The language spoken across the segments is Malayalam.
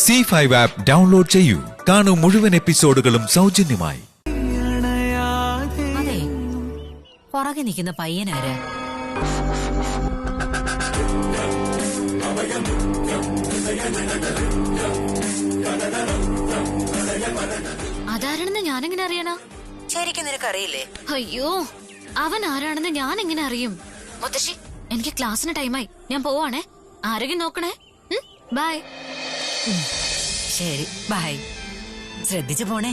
C5 ആപ്പ് ഡൗൺലോഡ് ചെയ്യൂ. കാണൂ മുഴുവൻ എപ്പിസോഡുകളും സൗജന്യമായി. അതെ, പുറകെ നിൽക്കുന്ന പയ്യനാരാ? അതാരാണെന്ന് ഞാനെങ്ങനെ അറിയണോ? ശരിക്കും നിനക്കറിയില്ലേ? അയ്യോ, അവൻ ആരാണെന്ന് ഞാൻ എങ്ങനെ അറിയും? മുത്തശ്ശി, എനിക്ക് ക്ലാസ്സിന് ടൈമായി, ഞാൻ പോവാണേ. ആരോഗ്യം നോക്കണേ. ബൈ. ശരി, ബൈ. ശ്രദ്ധിച്ചു പോണേ.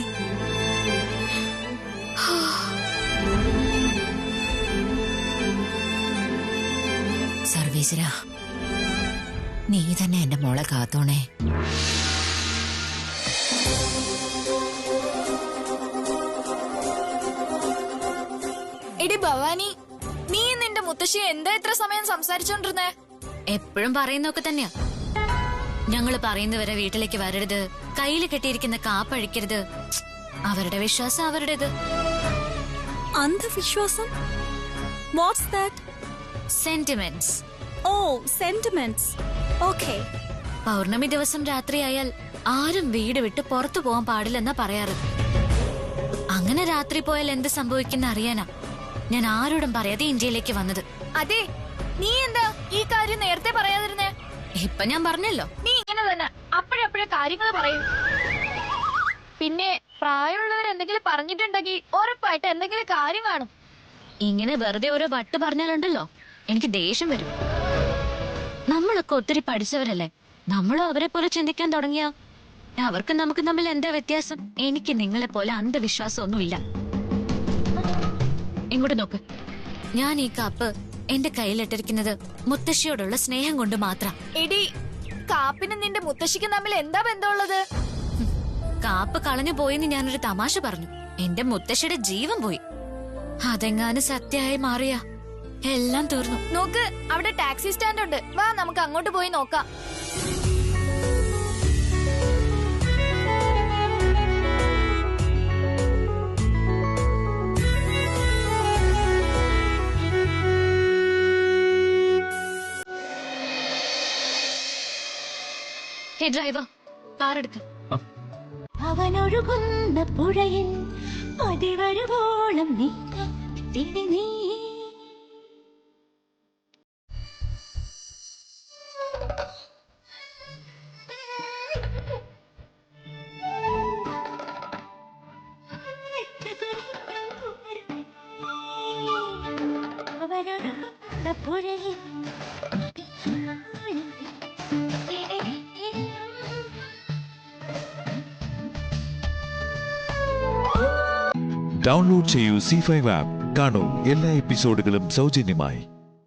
സർവീശ്വരാ, നീ തന്നെ എന്റെ മോളെ കാത്തോണേ. എടി ഭവാനി, നീ നിന്റെ മുത്തശ്ശിയെ എന്താ ഇത്ര സമയം സംസാരിച്ചോണ്ടിരുന്നേ? എപ്പോഴും പറയുന്നൊക്കെ തന്നെയാ. ഞങ്ങള് പറയുന്നവരെ വീട്ടിലേക്ക് വരരുത്, കയ്യിൽ കെട്ടിയിരിക്കുന്ന കാപ്പഴിക്കരുത്. അവരുടെ വിശ്വാസം അവരുടേത്. അന്ധവിശ്വാസം? What's that? Sentiments. Oh, sentiments. Okay. പൗർണമി ദിവസം രാത്രിയായാൽ ആരും വീട് വിട്ട് പുറത്തു പോകാൻ പാടില്ലെന്നാ പറയാറ്. അങ്ങനെ രാത്രി പോയാൽ എന്ത് സംഭവിക്കുന്ന അറിയാനാ ഞാൻ ആരോടും പറയാതെ ഇന്ത്യയിലേക്ക് വന്നത്. അതെ, നീ എന്താ ഈ കാര്യം നേരത്തെ പറയാതിരുന്നേ? ഇപ്പൊ ഞാൻ പറഞ്ഞല്ലോ. നീ ഇങ്ങനെ തന്നെ അപ്പോഴപ്പോഴേ കാര്യങ്ങൾ പറയും. പിന്നെ പ്രായമുള്ളവർ എന്തെങ്കിലും പറഞ്ഞിട്ടുണ്ടെങ്കിൽ ഉറപ്പായിട്ട് എന്തെങ്കിലും കാര്യം കാണും. ഇങ്ങനെ വെറുതെ ഓരോ വട്ട് പറഞ്ഞാലുണ്ടല്ലോ എനിക്ക് ദേഷ്യം വരും. നമ്മളൊക്കെ ഒത്തിരി പഠിച്ചവരല്ലേ, നമ്മളും അവരെ പോലെ ചിന്തിക്കാൻ തുടങ്ങിയ അവർക്ക് നമുക്ക് തമ്മിൽ എന്താ വ്യത്യാസം? എനിക്ക് നിങ്ങളെ പോലെ അന്ധവിശ്വാസം ഒന്നുമില്ല. ഇങ്ങോട്ട് നോക്ക്, ഞാൻ ഈ കപ്പ് എന്റെ കയ്യിലിട്ടിരിക്കുന്നത് മുത്തശ്ശിയോടുള്ള സ്നേഹം കൊണ്ട് മാത്രം. എടി, കാപ്പിനും നിന്റെ മുത്തശ്ശിക്കും തമ്മിൽ എന്താ ബന്ധമുള്ളത്? കാപ്പ് കളഞ്ഞു പോയെന്ന് ഞാനൊരു തമാശ പറഞ്ഞു. എന്റെ മുത്തശ്ശിയുടെ ജീവൻ പോയി. അതെങ്ങാനും സത്യമായി മാറിയാ എല്ലാം തീർന്നു. നോക്ക്, അവിടെ ടാക്സി സ്റ്റാൻഡ് ഉണ്ട്. വാ, നമുക്ക് അങ്ങോട്ട് പോയി നോക്കാം. ഹേ ഡ്രൈവർ, കാർ എടുക്ക. അവനൊഴുകുന്ന പുഴയിൽ അതിവരുവോളം നീ. അവനൊഴുകുന്ന പുഴയിൽ ഡൗൺലോഡ് ചെയ്യൂ C5 ആപ്പ്. കാണൂ എല്ലാ എപ്പിസോഡുകളും സൗജന്യമായി.